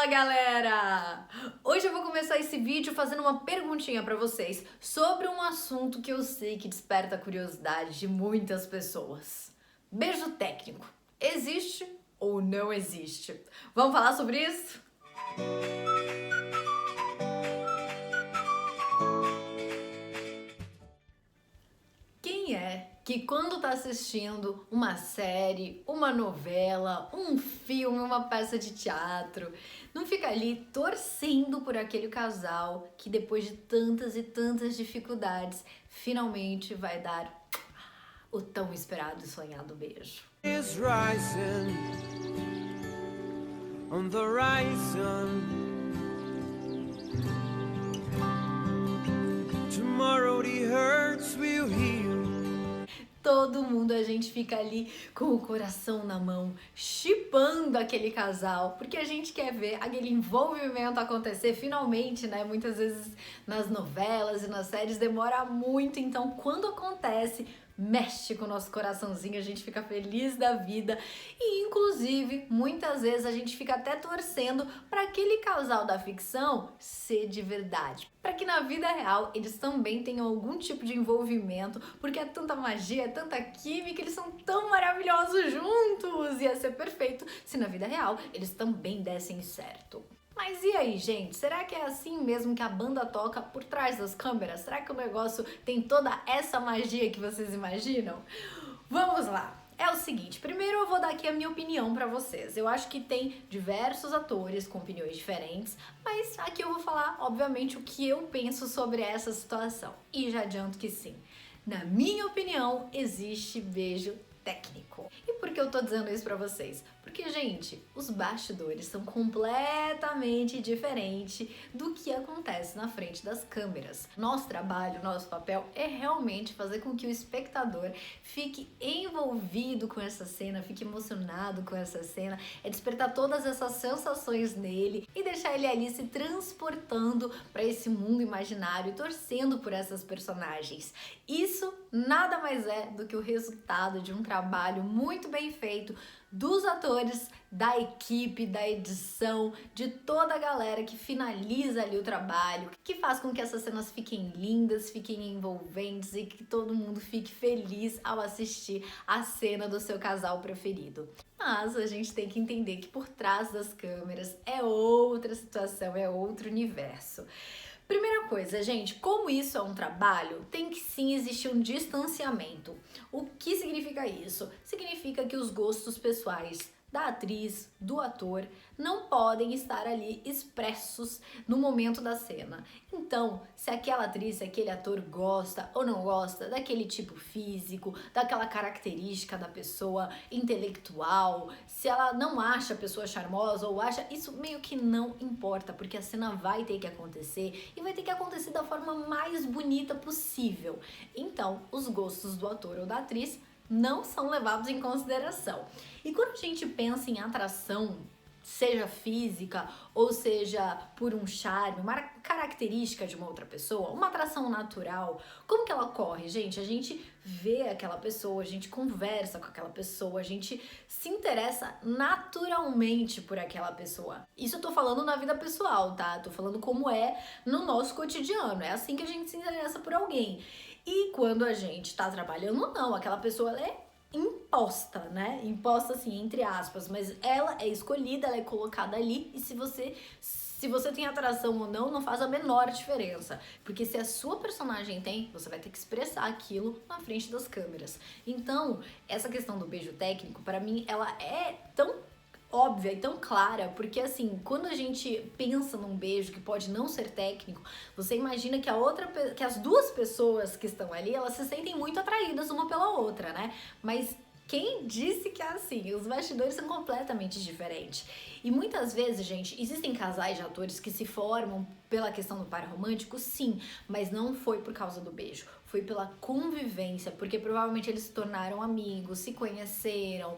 Fala galera! Hoje eu vou começar esse vídeo fazendo uma perguntinha pra vocês sobre um assunto que eu sei que desperta a curiosidade de muitas pessoas. Beijo técnico, existe ou não existe? Vamos falar sobre isso? Quem é que quando tá assistindo uma série, uma novela, um filme, uma peça de teatro, não fica ali torcendo por aquele casal que depois de tantas e tantas dificuldades, finalmente vai dar o tão esperado e sonhado beijo? Is rising on the horizon. Tomorrow the hurts will heal. Todo mundo, a gente fica ali com o coração na mão, shippando aquele casal, porque a gente quer ver aquele envolvimento acontecer finalmente, né? Muitas vezes nas novelas e nas séries demora muito, então quando acontece, mexe com o nosso coraçãozinho, a gente fica feliz da vida e inclusive muitas vezes a gente fica até torcendo para aquele casal da ficção ser de verdade, para que na vida real eles também tenham algum tipo de envolvimento, porque é tanta magia, é tanta química, eles são tão maravilhosos juntos, ia ser perfeito se na vida real eles também dessem certo. Mas e aí, gente? Será que é assim mesmo que a banda toca por trás das câmeras? Será que o negócio tem toda essa magia que vocês imaginam? Vamos lá! É o seguinte, primeiro eu vou dar aqui a minha opinião pra vocês. Eu acho que tem diversos atores com opiniões diferentes, mas aqui eu vou falar, obviamente, o que eu penso sobre essa situação. E já adianto que sim, na minha opinião, existe beijo técnico. E por que eu tô dizendo isso pra vocês? Porque, gente, os bastidores são completamente diferentes do que acontece na frente das câmeras. Nosso trabalho, nosso papel é realmente fazer com que o espectador fique envolvido com essa cena, fique emocionado com essa cena, é despertar todas essas sensações nele e deixar ele ali se transportando para esse mundo imaginário e torcendo por essas personagens. Isso nada mais é do que o resultado de um trabalho muito bem feito dos atores, da equipe, da edição, de toda a galera que finaliza ali o trabalho, que faz com que essas cenas fiquem lindas, fiquem envolventes e que todo mundo fique feliz ao assistir a cena do seu casal preferido. Mas a gente tem que entender que por trás das câmeras é outra situação, é outro universo. Primeira coisa, gente, como isso é um trabalho, tem que sim existir um distanciamento. O que significa isso? Significa que os gostos pessoais da atriz, do ator, não podem estar ali expressos no momento da cena. Então, se aquela atriz, se aquele ator gosta ou não gosta daquele tipo físico, daquela característica da pessoa intelectual, se ela não acha a pessoa charmosa ou acha, isso meio que não importa, porque a cena vai ter que acontecer e vai ter que acontecer da forma mais bonita possível. Então, os gostos do ator ou da atriz não são levados em consideração. E quando a gente pensa em atração, seja física ou seja por um charme, uma característica de uma outra pessoa, uma atração natural, como que ela ocorre, gente? A gente vê aquela pessoa, a gente conversa com aquela pessoa, a gente se interessa naturalmente por aquela pessoa. Isso eu tô falando na vida pessoal, tá? Tô falando como é no nosso cotidiano, é assim que a gente se interessa por alguém. E quando a gente tá trabalhando, não, aquela pessoa ela é imposta, né? Imposta assim, entre aspas, mas ela é escolhida, ela é colocada ali e se você tem atração ou não, não faz a menor diferença. Porque se a sua personagem tem, você vai ter que expressar aquilo na frente das câmeras. Então, essa questão do beijo técnico, para mim, ela é tão óbvia e tão clara, porque assim, quando a gente pensa num beijo que pode não ser técnico, você imagina que as duas pessoas que estão ali, elas se sentem muito atraídas uma pela outra, né? Mas quem disse que é assim? Os bastidores são completamente diferentes. E muitas vezes, gente, existem casais de atores que se formam pela questão do par romântico, sim, mas não foi por causa do beijo, foi pela convivência, porque provavelmente eles se tornaram amigos, se conheceram,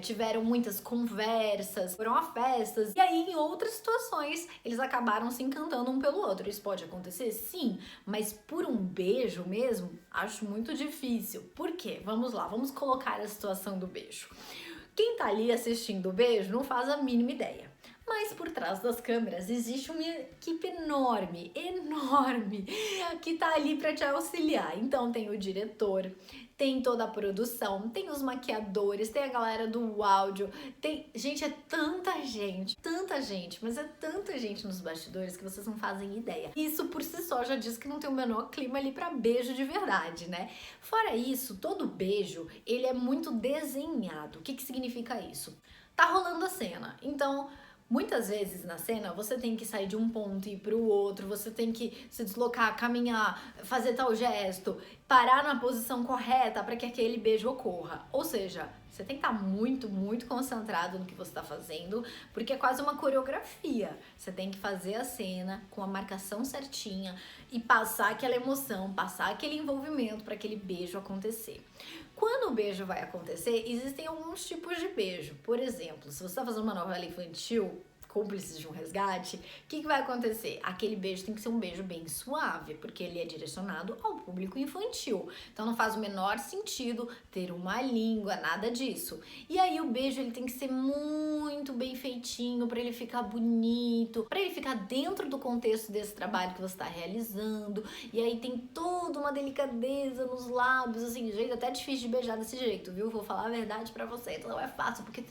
tiveram muitas conversas, foram a festas, e aí em outras situações eles acabaram se encantando um pelo outro. Isso pode acontecer? Sim, mas por um beijo mesmo, acho muito difícil. Por quê? Vamos lá, vamos colocar a situação do beijo. Quem tá ali assistindo o beijo não faz a mínima ideia. Mas por trás das câmeras existe uma equipe enorme, enorme, que tá ali para te auxiliar. Então tem o diretor, tem toda a produção, tem os maquiadores, tem a galera do áudio, tem... Gente, é tanta gente, mas é tanta gente nos bastidores que vocês não fazem ideia. Isso por si só já diz que não tem o menor clima ali pra beijo de verdade, né? Fora isso, todo beijo, ele é muito desenhado. O que significa isso? Tá rolando a cena, então... Muitas vezes na cena você tem que sair de um ponto e ir pro outro, você tem que se deslocar, caminhar, fazer tal gesto, parar na posição correta para que aquele beijo ocorra. Ou seja, você tem que estar muito concentrado no que você está fazendo, porque é quase uma coreografia. Você tem que fazer a cena com a marcação certinha e passar aquela emoção, passar aquele envolvimento para aquele beijo acontecer. Quando o beijo vai acontecer, existem alguns tipos de beijo. Por exemplo, se você está fazendo uma novela infantil, Cúmplices de um Resgate, o que vai acontecer? Aquele beijo tem que ser um beijo bem suave, porque ele é direcionado ao público infantil. Então não faz o menor sentido ter uma língua, nada disso. E aí o beijo ele tem que ser muito bem feitinho, para ele ficar bonito, para ele ficar dentro do contexto desse trabalho que você está realizando. E aí tem toda uma delicadeza nos lábios, assim, gente, até difícil de beijar desse jeito, viu? Vou falar a verdade para vocês, não é fácil, porque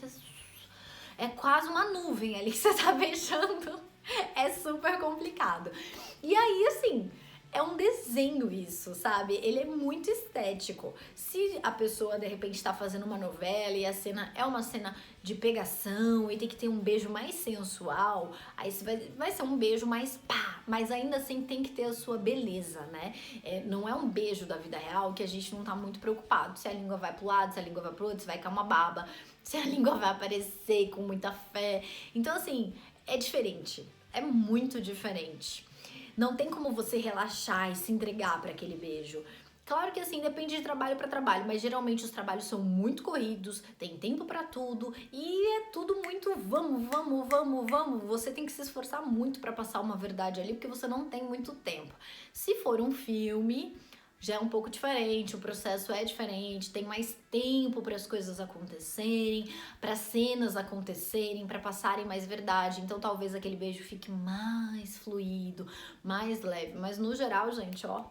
é quase uma nuvem ali que você tá beijando. É super complicado. E aí, assim, é um desenho isso, sabe? Ele é muito estético. Se a pessoa, de repente, tá fazendo uma novela e a cena é uma cena de pegação e tem que ter um beijo mais sensual, aí vai ser um beijo mais pá, mas ainda assim tem que ter a sua beleza, né? Não é um beijo da vida real que a gente não tá muito preocupado. Se a língua vai pro lado, se a língua vai pro outro, se vai cair uma baba, se a língua vai aparecer com muita fé. Então, assim, é diferente. É muito diferente. Não tem como você relaxar e se entregar para aquele beijo. Claro que assim, depende de trabalho para trabalho, mas geralmente os trabalhos são muito corridos, tem tempo para tudo e é tudo muito vamos. Você tem que se esforçar muito para passar uma verdade ali, porque você não tem muito tempo. Se for um filme, já é um pouco diferente, o processo é diferente, tem mais tempo para as coisas acontecerem, para cenas acontecerem, para passarem mais verdade. Então talvez aquele beijo fique mais fluido, mais leve. Mas no geral, gente, ó,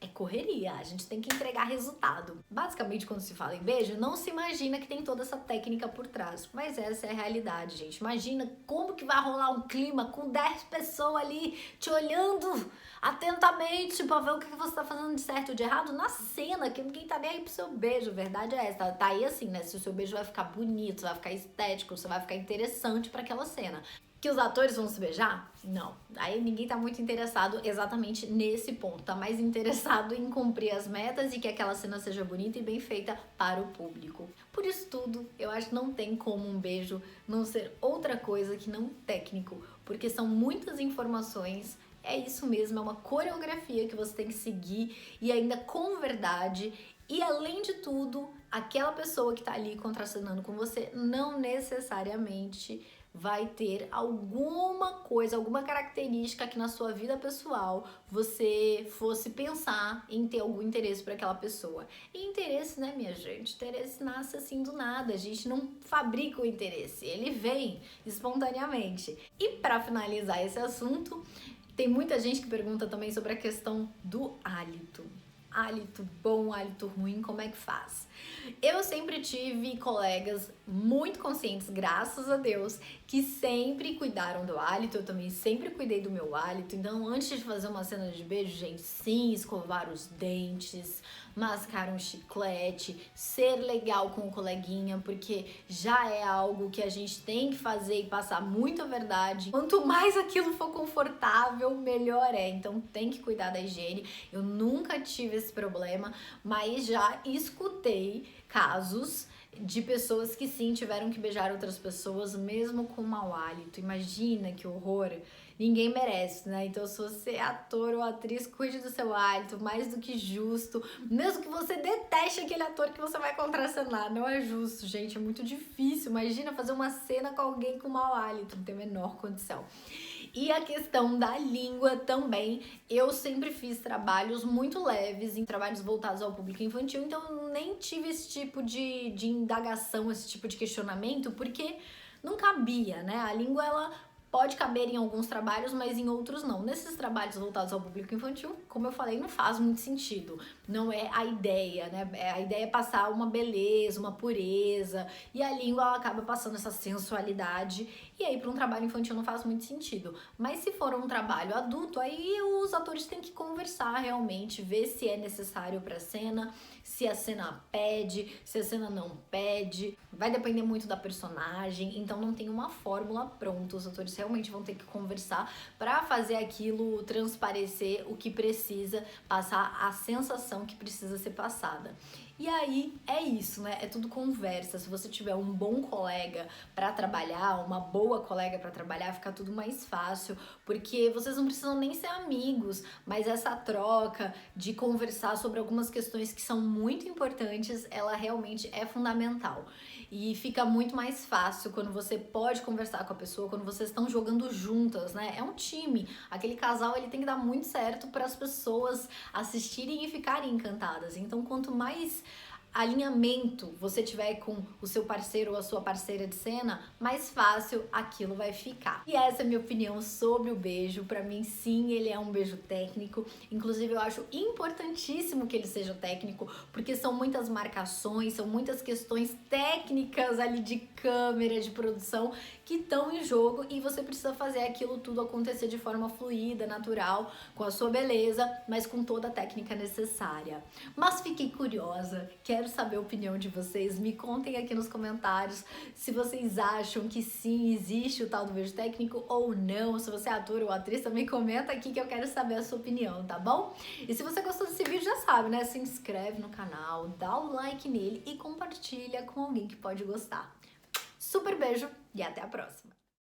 é correria, a gente tem que entregar resultado. Basicamente, quando se fala em beijo, não se imagina que tem toda essa técnica por trás. Mas essa é a realidade, gente. Imagina como que vai rolar um clima com 10 pessoas ali te olhando atentamente pra ver o que você tá fazendo de certo ou de errado na cena, que ninguém tá nem aí pro seu beijo. A verdade é essa. Tá aí assim, né? Se o seu beijo vai ficar bonito, vai ficar estético, você vai ficar interessante pra aquela cena. Que os atores vão se beijar? Não. Aí ninguém tá muito interessado exatamente nesse ponto. Tá mais interessado em cumprir as metas e que aquela cena seja bonita e bem feita para o público. Por isso tudo, eu acho que não tem como um beijo não ser outra coisa que não técnico, porque são muitas informações. É isso mesmo, é uma coreografia que você tem que seguir e ainda com verdade. E além de tudo, aquela pessoa que tá ali contracenando com você não necessariamente vai ter alguma coisa, alguma característica que na sua vida pessoal você fosse pensar em ter algum interesse por aquela pessoa. E interesse, né, minha gente? Interesse nasce assim do nada, a gente não fabrica o interesse, ele vem espontaneamente. E para finalizar esse assunto, tem muita gente que pergunta também sobre a questão do hálito. Hálito bom, hálito ruim, como é que faz? Eu sempre tive colegas muito conscientes, graças a Deus, que sempre cuidaram do hálito, eu também sempre cuidei do meu hálito. Então, antes de fazer uma cena de beijo, gente, sim, escovar os dentes, mascar um chiclete, ser legal com o coleguinha, porque já é algo que a gente tem que fazer e passar muita verdade. Quanto mais aquilo for confortável, melhor é. Então, tem que cuidar da higiene. Eu nunca tive esse problema, mas já escutei casos de pessoas que sim tiveram que beijar outras pessoas mesmo com mau hálito. Imagina que horror. Ninguém merece, né? Então, se você é ator ou atriz, cuide do seu hálito, mais do que justo. Mesmo que você deteste aquele ator que você vai contracenar, não é justo, gente, é muito difícil. Imagina fazer uma cena com alguém com mau hálito, não tem a menor condição. E a questão da língua também, eu sempre fiz trabalhos muito leves, em trabalhos voltados ao público infantil, então eu nem tive esse tipo de indagação, esse tipo de questionamento, porque não cabia, né? A língua, ela pode caber em alguns trabalhos, mas em outros não. Nesses trabalhos voltados ao público infantil, como eu falei, não faz muito sentido. Não é a ideia, né? A ideia é passar uma beleza, uma pureza, e a língua ela acaba passando essa sensualidade, e aí para um trabalho infantil não faz muito sentido. Mas se for um trabalho adulto, aí os atores têm que conversar realmente, ver se é necessário para a cena, se a cena pede, se a cena não pede. Vai depender muito da personagem, então não tem uma fórmula pronta. Os atores realmente vão ter que conversar para fazer aquilo transparecer o que precisa, passar a sensação que precisa ser passada. E aí é isso, né? É tudo conversa. Se você tiver um bom colega para trabalhar, uma boa colega para trabalhar, fica tudo mais fácil, porque vocês não precisam nem ser amigos, mas essa troca de conversar sobre algumas questões que são muito importantes, ela realmente é fundamental. E fica muito mais fácil quando você pode conversar com a pessoa, quando vocês estão jogando juntas, né? É um time. Aquele casal, ele tem que dar muito certo para as pessoas assistirem e ficarem encantadas. Então, quanto mais alinhamento você tiver com o seu parceiro ou a sua parceira de cena, mais fácil aquilo vai ficar. E essa é a minha opinião sobre o beijo. Pra mim, sim, ele é um beijo técnico. Inclusive, eu acho importantíssimo que ele seja técnico, porque são muitas marcações, são muitas questões técnicas ali de câmera, de produção, que estão em jogo, e você precisa fazer aquilo tudo acontecer de forma fluida, natural, com a sua beleza, mas com toda a técnica necessária. Mas fiquei curiosa, quero saber a opinião de vocês, me contem aqui nos comentários se vocês acham que sim, existe o tal do beijo técnico ou não. Se você é ator ou atriz, também comenta aqui que eu quero saber a sua opinião, tá bom? E se você gostou desse vídeo, já sabe, né? Se inscreve no canal, dá o like nele e compartilha com alguém que pode gostar. Super beijo e até a próxima!